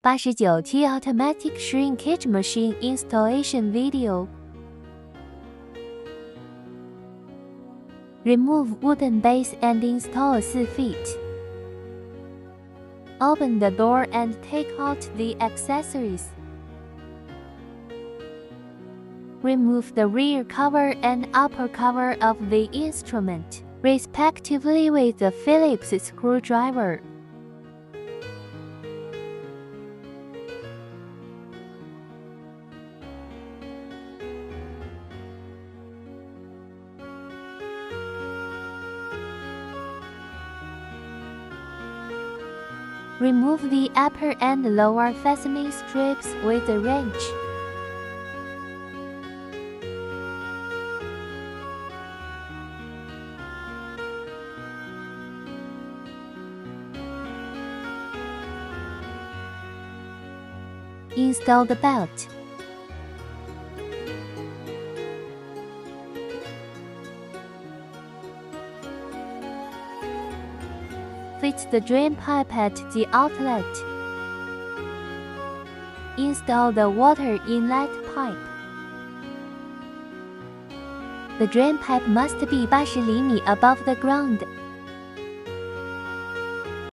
89T Automatic Shrinkage Machine Installation Video. Remove wooden base and install 4 feet. Open the door and take out the accessories. Remove the rear cover and upper cover of the instrument, respectively, with the Phillips screwdriver. Remove the upper and lower fastening strips with a wrench. Install the belt. Fit the drain pipe at the outlet. Install the water inlet pipe. The drain pipe must be 80 厘米 above the ground.